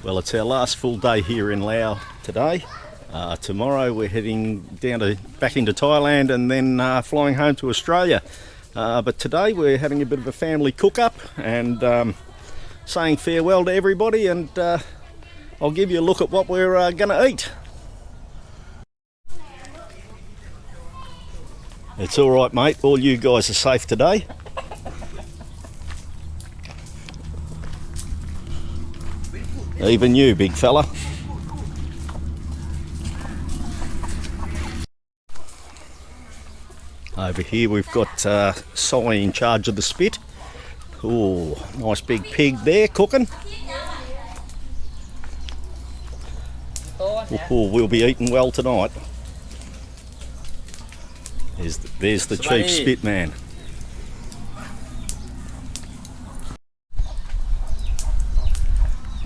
Well, it's our last full day here in Laos today. Tomorrow we're heading back into Thailand and then flying home to Australia. But today we're having a bit of a family cook-up and saying farewell to everybody, and I'll give you a look at what we're going to eat. It's all right, mate. All you guys are safe today. Even you, big fella. Over here we've got Sai in charge of the spit. Oh, nice big pig there cooking. Oh, we'll be eating well tonight. There's the chief spit man.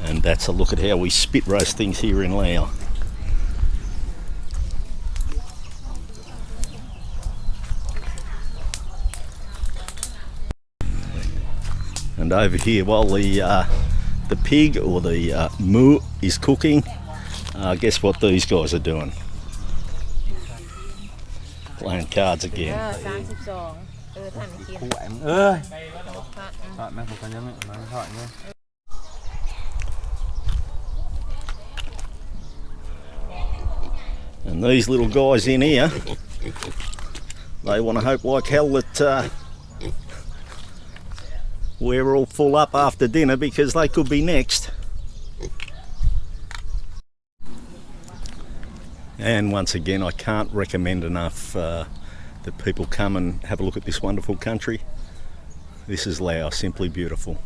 And that's a look at how we spit roast things here in Laos. And over here, while the pig or the moo is cooking, guess what these guys are doing? Playing cards again. And these little guys in here, they want to hope like hell that we're all full up after dinner, because they could be next. And once again, I can't recommend enough that people come and have a look at this wonderful country. This is Laos, simply beautiful.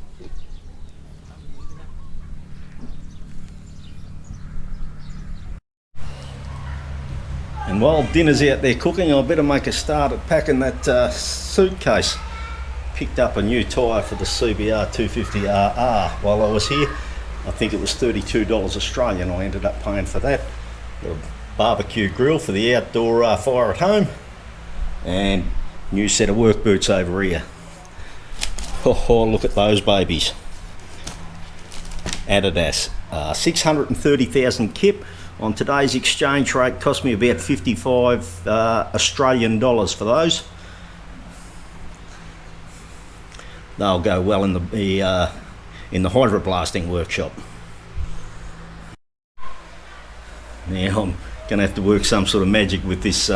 And while dinner's out there cooking, I better make a start at packing that suitcase. Picked up a new tyre for the CBR 250RR while I was here. I think it was $32 Australian. I ended up paying for that. Got a barbecue grill for the outdoor fire at home, and new set of work boots over here. Oh, look at those babies. Adidas, 630,000 kip. On today's exchange rate, cost me about 55 Australian dollars for those. They'll go well in the hydroblasting workshop. Now I'm going to have to work some sort of magic with this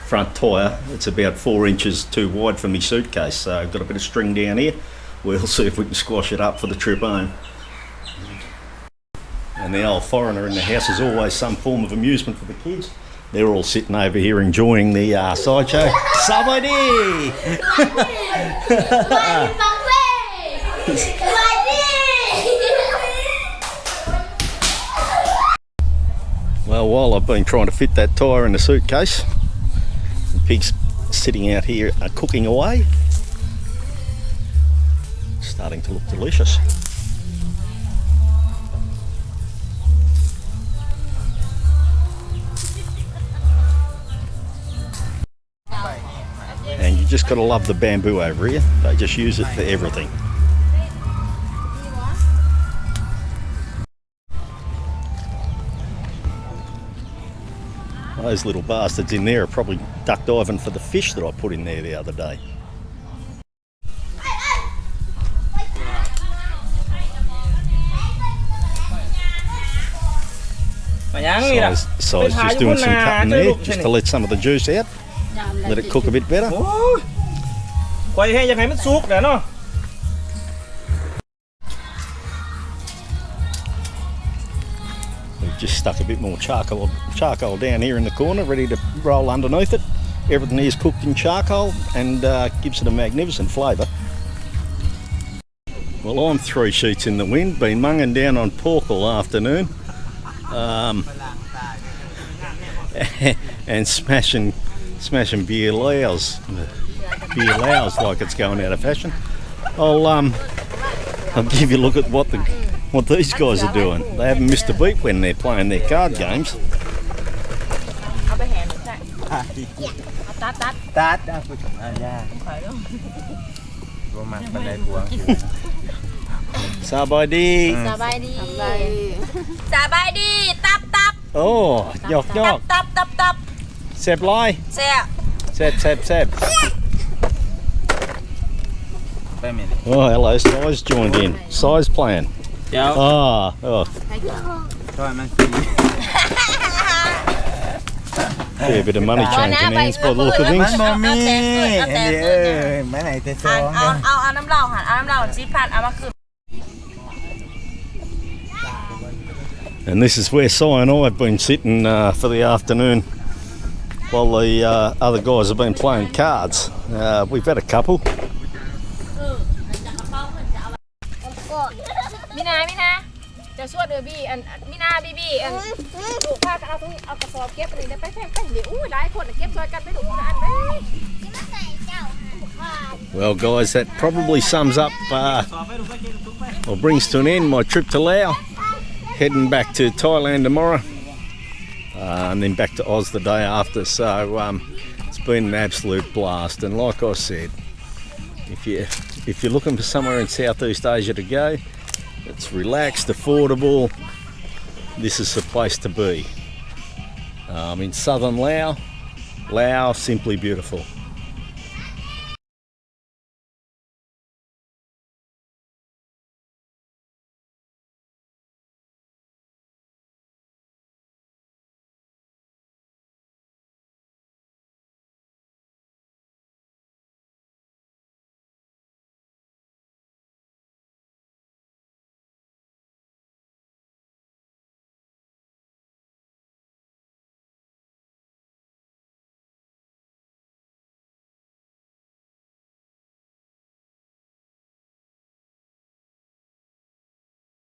front tyre. It's about 4 inches too wide for my suitcase, so I've got a bit of string down here. We'll see if we can squash it up for the trip home. And the old foreigner in the house is always some form of amusement for the kids. They're all sitting over here enjoying the sideshow. Somebody! Well, while I've been trying to fit that tyre in the suitcase, the pig's sitting out here cooking away. Starting to look delicious. And you just got to love the bamboo over here. They just use it for everything. Those little bastards in there are probably duck diving for the fish that I put in there the other day. Si's just doing some cutting there, just to let some of the juice out. Let it cook a bit better. We've just stuck a bit more charcoal down here in the corner, ready to roll underneath it. Everything is cooked in charcoal and gives it a magnificent flavour. Well, I'm 3 sheets in the wind, been munging down on pork all afternoon, and smashing BeerLaos like it's going out of fashion. I'll give you a look at what these guys are doing. They haven't missed a beat when they're playing their card games. สบายดี สบายดี สบายดี สบายดีตับตับ โอ้ยอกยอก ตับตับตับ เสพลอย เสีย เสพ Family. Oh hello, Size joined in. Size plan. Yeah. Oh. Try man see. Yeah, a bit of money changing hands by the look of things. มันบ่มีอันนี้ไม่ไหนแต่ซอง เอาน้ำเหล้าหันเอาน้ำเหล้าชีพันเอามาคืน And this is where Si and I have been sitting for the afternoon while the other guys have been playing cards. We've had a couple. มินาจะช่วยเดอบี้อันมินาบีอันลูกพากันเอาตรงนี้เอากระสอบเก็บอันนี้ได้ไปเดี๋ยวอู้หลายคนเก็บซอยกันไปดูอันเลย Well guys, that probably sums up or brings to an end my trip to Laos. Heading back to Thailand tomorrow and then back to Oz the day after. So it's been an absolute blast, and like I said, if you're looking for somewhere in Southeast Asia to go, it's relaxed, affordable, this is the place to be. In Southern Laos, simply beautiful.